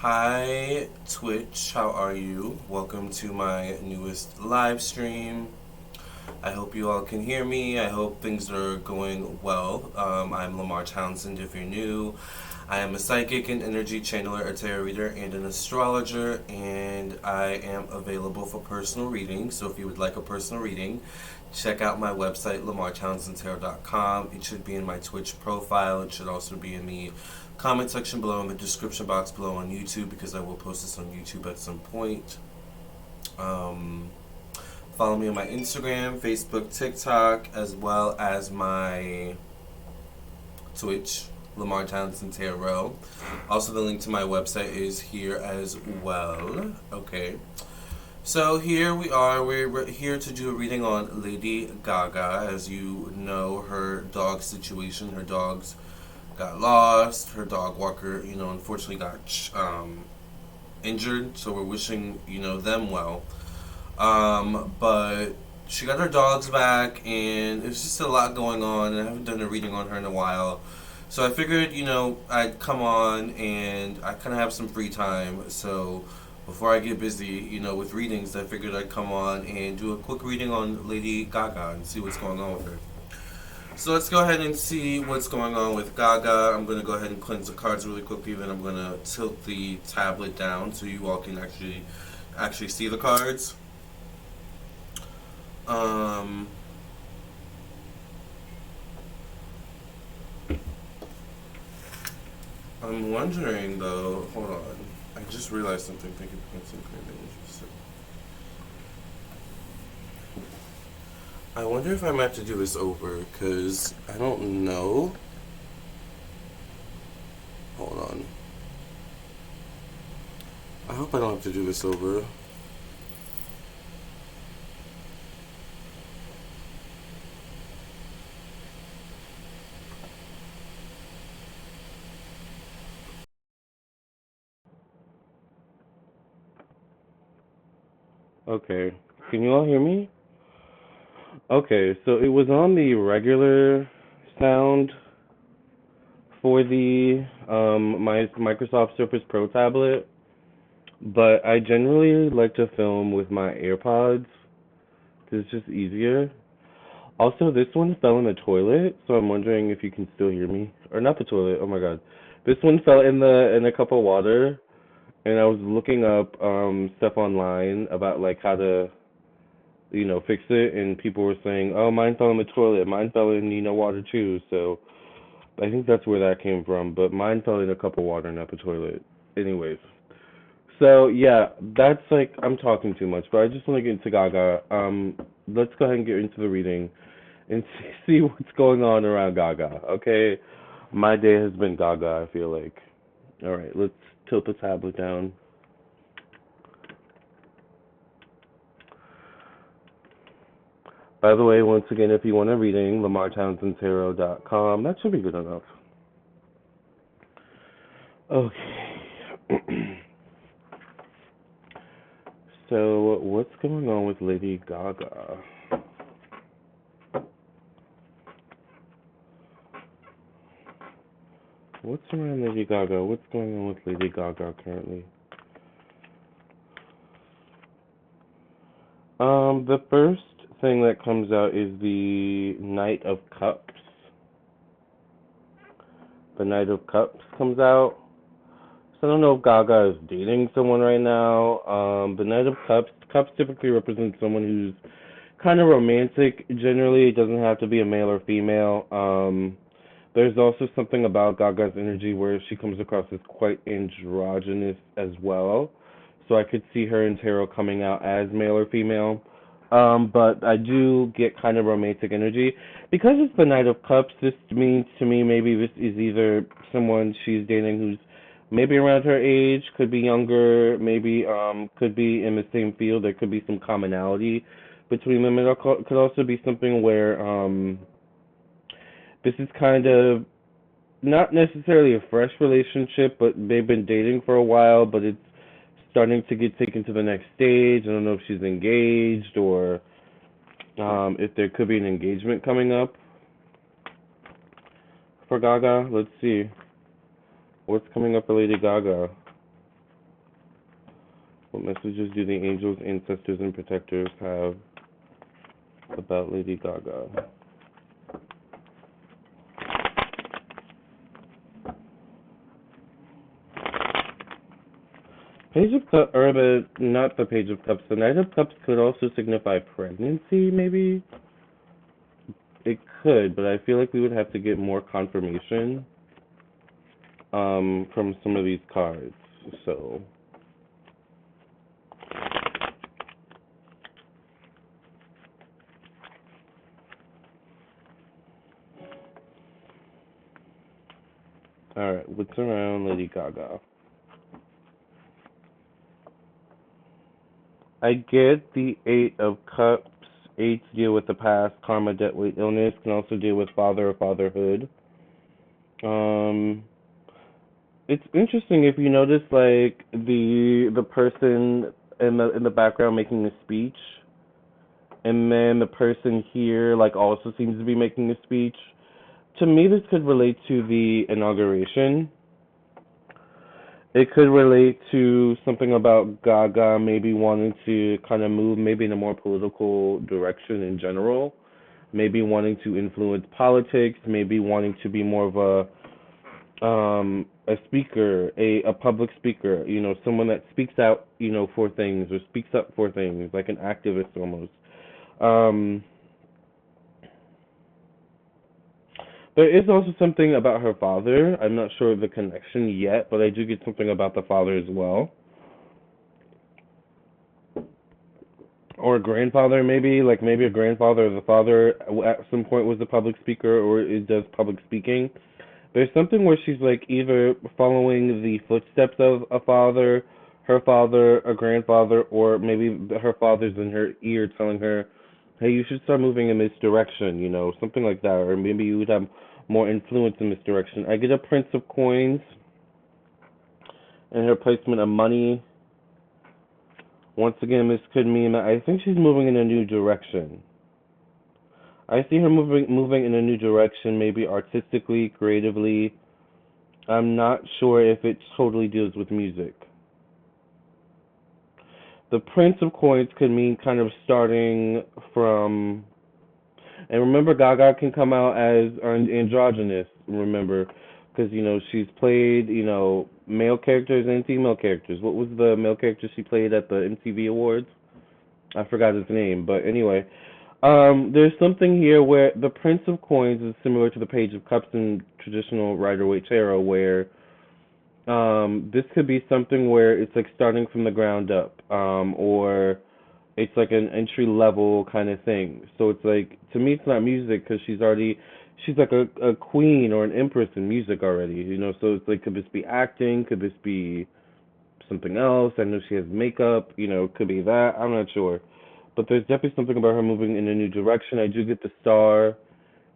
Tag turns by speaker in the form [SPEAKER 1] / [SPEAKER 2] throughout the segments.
[SPEAKER 1] Hi Twitch, how are you? Welcome to my newest live stream. I hope you all can hear me. I hope things are going well. I'm Lamarr Townsend if you're new. I am a psychic and energy channeler, a tarot reader, and an astrologer, and I am available for personal readings. So if you would like a personal reading, check out my website, lamarrtownsendtarot.com. It should be in my Twitch profile. It should also be in the comment section below, in the description box below on YouTube, because I will post this on YouTube at some point. Follow me on my Instagram, Facebook, TikTok, as well as my Twitch, Lamarr Townsend Tarot. Also, the link to my website is here as well. Okay. So here we are. We're here to do a reading on Lady Gaga. As you know, her dog situation. Her dogs got lost. Her dog walker, unfortunately got injured. So we're wishing, them well. But she got her dogs back, and there's just a lot going on, and I haven't done a reading on her in a while. So I figured, I'd come on, and I kind of have some free time. So before I get busy, with readings, I figured I'd come on and do a quick reading on Lady Gaga and see what's going on with her. So let's go ahead and see what's going on with Gaga. I'm going to go ahead and cleanse the cards really quickly, then I'm going to tilt the tablet down so you all can actually see the cards. I'm wondering though, hold on. I just realized something. Thank you for some kind of interesting. I wonder if I might have to do this over, because I don't know. Hold on. I hope I don't have to do this over. Okay. Can you all hear me? Okay, so it was on the regular sound for the my Microsoft Surface Pro tablet, but I generally like to film with my AirPods because it's just easier. Also, this one fell in the toilet, so I'm wondering if you can still hear me. Or not the toilet. Oh my god, this one fell in a cup of water, and I was looking up stuff online about like how to fix it, and people were saying, oh, mine fell in the toilet, mine fell in water too. So I think that's where that came from, but mine fell in a cup of water, not the toilet. Anyways, so yeah, that's like, I'm talking too much, but I just want to get into Gaga. Let's go ahead and get into the reading and see what's going on around Gaga. Okay, my day has been Gaga, I feel like. All right, let's tilt the tablet down. By the way, once again, if you want a reading, lamarrtownsendtarot.com. That should be good enough. Okay. So, what's going on with Lady Gaga? What's around Lady Gaga? What's going on with Lady Gaga currently? The first thing that comes out is the Knight of Cups. The Knight of Cups comes out. So I don't know if Gaga is dating someone right now. The Knight of Cups typically represents someone who's kind of romantic. Generally, it doesn't have to be a male or female. There's also something about Gaga's energy where she comes across as quite androgynous as well. So I could see her in tarot coming out as male or female. But I do get kind of romantic energy. Because it's the Knight of Cups, this means to me maybe this is either someone she's dating who's maybe around her age, could be younger, maybe could be in the same field. There could be some commonality between them. It could also be something where this is kind of not necessarily a fresh relationship, but they've been dating for a while, but it's starting to get taken to the next stage. I don't know if she's engaged or if there could be an engagement coming up for Gaga. Let's see. What's coming up for Lady Gaga? What messages do the angels, ancestors, and protectors have about Lady Gaga? Page of Cups, or not the Page of Cups. The Knight of Cups could also signify pregnancy, maybe. It could, but I feel like we would have to get more confirmation from some of these cards. So, all right, what's around Lady Gaga? I get the Eight of Cups. Eights deal with the past, karma, debt, weight, illness. Can also deal with father or fatherhood. It's interesting if you notice, like the person in the background making a speech, and then the person here like also seems to be making a speech. To me, this could relate to the inauguration. It could relate to something about Gaga maybe wanting to kind of move maybe in a more political direction in general, maybe wanting to influence politics, maybe wanting to be more of a speaker, a public speaker, someone that speaks out, for things or speaks up for things, like an activist almost. Um, there is also something about her father. I'm not sure of the connection yet, but I do get something about the father as well. Or a grandfather, maybe, like maybe a grandfather or the father at some point was a public speaker or it does public speaking. There's something where she's like either following the footsteps of a father, her father, a grandfather, or maybe her father's in her ear telling her, hey, you should start moving in this direction, something like that, or maybe you would have more influence in this direction. I get a Prince of Coins and her placement of money. Once again, this could mean that I think she's moving in a new direction. I see her moving in a new direction, maybe artistically, creatively. I'm not sure if it totally deals with music. The Prince of Coins could mean kind of starting from, and remember Gaga can come out as androgynous, remember, because she's played male characters and female characters. What was the male character she played at the MTV Awards? I forgot his name, but anyway, there's something here where the Prince of Coins is similar to the Page of Cups in traditional Rider-Waite tarot, where this could be something where it's like starting from the ground up, or it's like an entry level kind of thing. So it's like, to me, it's not music because she's like a queen or an empress in music already, So it's like, could this be acting? Could this be something else? I know she has makeup, could be that. I'm not sure. But there's definitely something about her moving in a new direction. I do get the star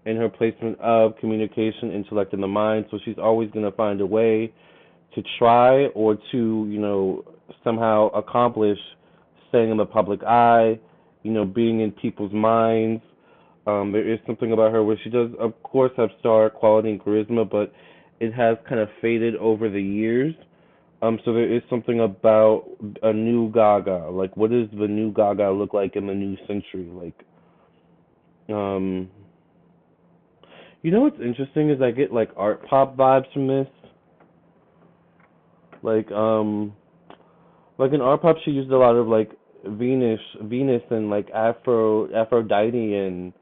[SPEAKER 1] in her placement of communication, intellect, and the mind. So she's always going to find a way to try or to, somehow accomplish staying in the public eye, being in people's minds. There is something about her where she does, of course, have star quality and charisma, but it has kind of faded over the years. So there is something about a new Gaga. Like, what does the new Gaga look like in the new century? Like, um, what's interesting is I get like art pop vibes from this. Like, like in art pop, she used a lot of like Venus, and like Aphrodite, and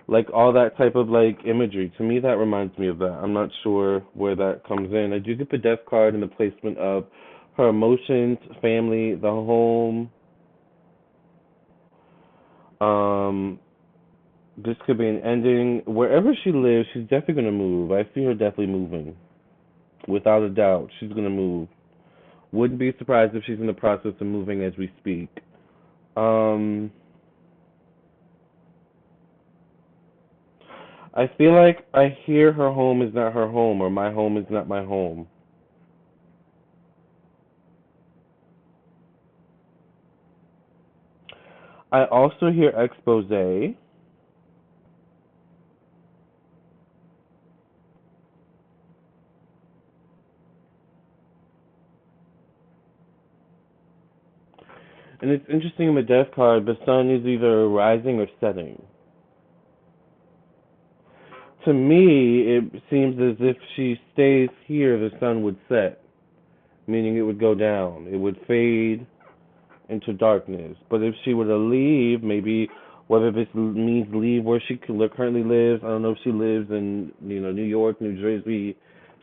[SPEAKER 1] like all that type of like imagery. To me, that reminds me of that. I'm not sure where that comes in. I do get the Death card and the placement of her emotions, family, the home. Um, this could be an ending. Wherever she lives, she's definitely gonna move. I see her definitely moving, without a doubt. She's gonna move. Wouldn't be surprised if she's in the process of moving as we speak. Um, I feel like I hear her home is not her home, or my home is not my home. I also hear expose. And it's interesting in the death card, the sun is either rising or setting. To me, it seems as if she stays here, the sun would set, meaning it would go down. It would fade into darkness. But if she were to leave, maybe whether this means leave where she currently lives, I don't know if she lives in New York, New Jersey,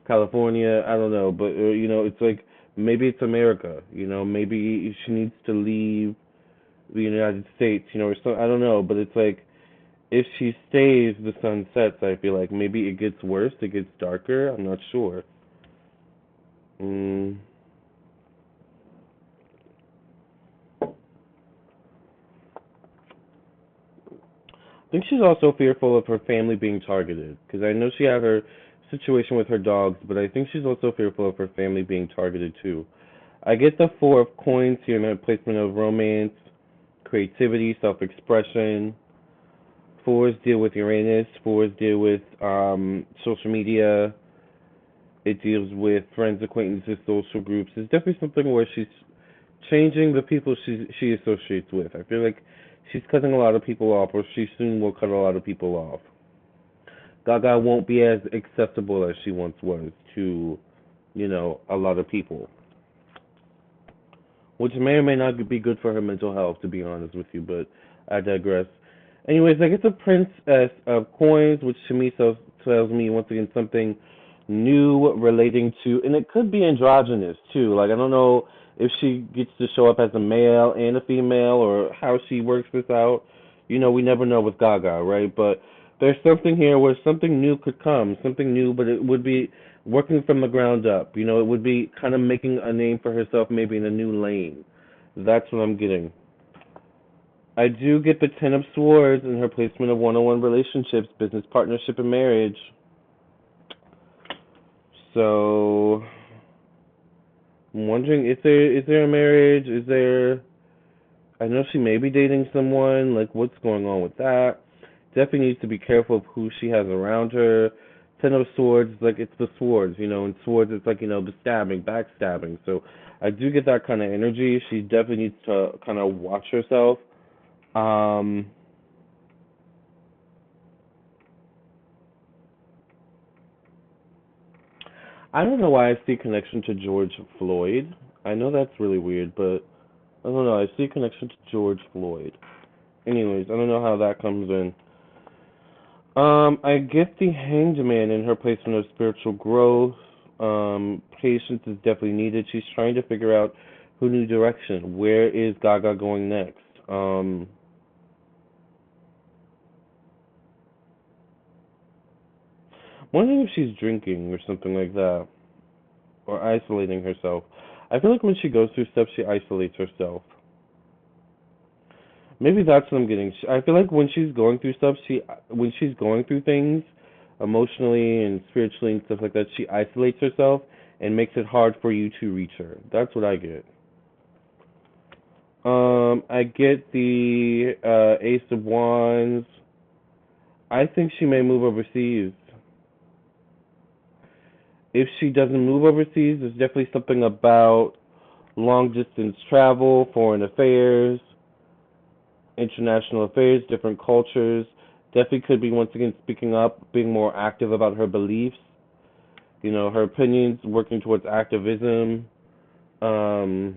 [SPEAKER 1] California, I don't know, but it's like maybe it's America, maybe she needs to leave the United States, or so I don't know, but it's like if she stays, the sun sets. I feel like maybe it gets worse, it gets darker. I'm not sure. Mm. I think she's also fearful of her family being targeted because I know she had her situation with her dogs, but I think she's also fearful of her family being targeted too. I get the Four of Coins here in the placement of romance, creativity, self-expression. Fours deal with Uranus. Fours deal with social media. It deals with friends, acquaintances, social groups. It's definitely something where she's changing the people she associates with. I feel like she's cutting a lot of people off, or she soon will cut a lot of people off. Gaga won't be as accessible as she once was to, a lot of people, which may or may not be good for her mental health, to be honest with you, but I digress. Anyways, I get the Princess of Coins, which to me tells me once again something new relating to, and it could be androgynous too. Like I don't know if she gets to show up as a male and a female, or how she works this out. We never know with Gaga, right? But there's something here where something new could come, something new, but it would be working from the ground up. It would be kind of making a name for herself, maybe in a new lane. That's what I'm getting. I do get the Ten of Swords in her placement of one-on-one relationships, business partnership, and marriage. So I'm wondering, is there a marriage? Is there? I know she may be dating someone. Like, what's going on with that? Definitely needs to be careful of who she has around her. Ten of Swords, like it's the swords, and swords, it's like the stabbing, backstabbing. So I do get that kind of energy. She definitely needs to kind of watch herself. Um, I don't know why I see connection to George Floyd. I know that's really weird, but I don't know. I see connection to George Floyd. Anyways, I don't know how that comes in. I get the Hanged Man in her placement of spiritual growth. Patience is definitely needed. She's trying to figure out her new direction. Where is Gaga going next? Wondering if she's drinking or something like that, or isolating herself. I feel like when she goes through stuff, she isolates herself. Maybe that's what I'm getting. I feel like when she's going through stuff, when she's going through things emotionally and spiritually and stuff like that, she isolates herself and makes it hard for you to reach her. That's what I get. I get the Ace of Wands. I think she may move overseas. If she doesn't move overseas, there's definitely something about long distance travel, foreign affairs, international affairs, different cultures. Definitely could be once again speaking up, being more active about her beliefs, her opinions, working towards activism. Um,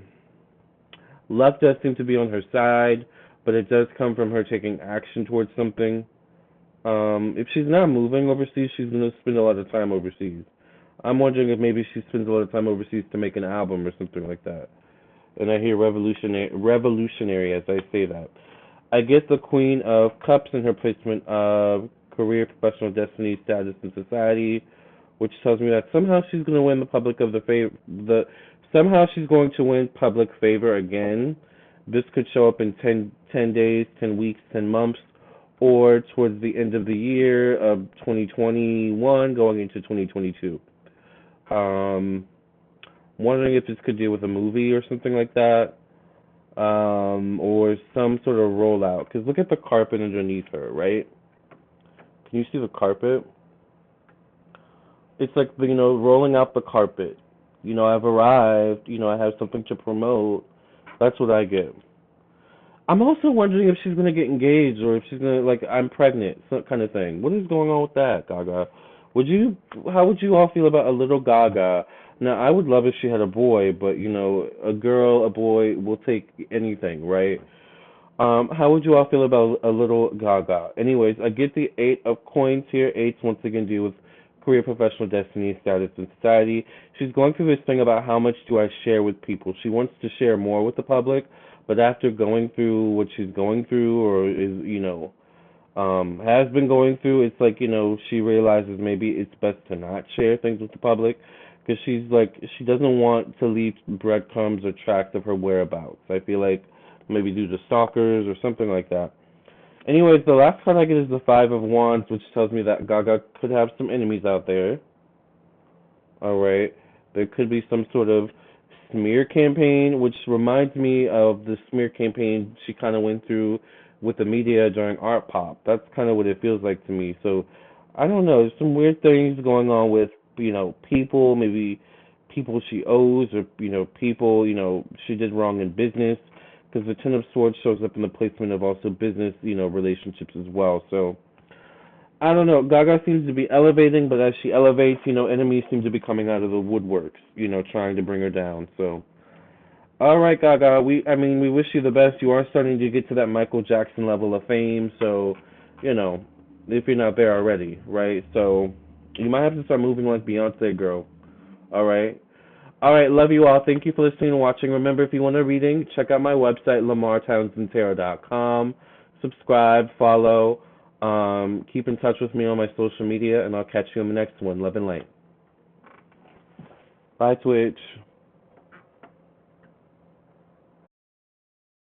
[SPEAKER 1] Luck does seem to be on her side, but it does come from her taking action towards something. If she's not moving overseas, she's going to spend a lot of time overseas. I'm wondering if maybe she spends a lot of time overseas to make an album or something like that. And I hear revolutionary as I say that. I get the Queen of Cups in her placement of career, professional destiny, status in society, which tells me that somehow she's going to win the public of the favor. Somehow she's going to win public favor again. This could show up in 10 days, 10 weeks, 10 months, or towards the end of the year of 2021, going into 2022. Um, Wondering if this could deal with a movie or something like that, or some sort of rollout. Because look at the carpet underneath her, right? Can you see the carpet? It's like rolling out the carpet. I've arrived. I have something to promote. That's what I get. I'm also wondering if she's gonna get engaged or if she's gonna like I'm pregnant, some kind of thing. What is going on with that, Gaga? Would you? How would you all feel about a little Gaga? Now, I would love if she had a boy, but you know, a girl, a boy will take anything, right? How would you all feel about a little Gaga? Anyways, I get the 8 of coins here. Eights once again deal with career, professional destiny, status, and society. She's going through this thing about how much do I share with people. She wants to share more with the public, but after going through what she's going through, or is has been going through, it's like she realizes maybe it's best to not share things with the public because she's like she doesn't want to leave breadcrumbs or tracks of her whereabouts. I feel like maybe due to stalkers or something like that. Anyways, the last card I get is the Five of Wands, which tells me that Gaga could have some enemies out there. All right, there could be some sort of smear campaign, which reminds me of the smear campaign she kind of went through with the media during Art Pop. That's kind of what it feels like to me. So I don't know. There's some weird things going on with people, maybe people she owes, or people she did wrong in business. Because the Ten of Swords shows up in the placement of also business relationships as well. So I don't know. Gaga seems to be elevating, but as she elevates, enemies seem to be coming out of the woodworks, trying to bring her down. So, all right, Gaga. We wish you the best. You are starting to get to that Michael Jackson level of fame. So, you know, if you're not there already, right? So, you might have to start moving like Beyonce, girl. All right. All right. Love you all. Thank you for listening and watching. Remember, if you want a reading, check out my website, LamarrTownsendTarot.com. Subscribe, follow. Keep in touch with me on my social media, and I'll catch you on the next one. Love and light. Bye, Twitch.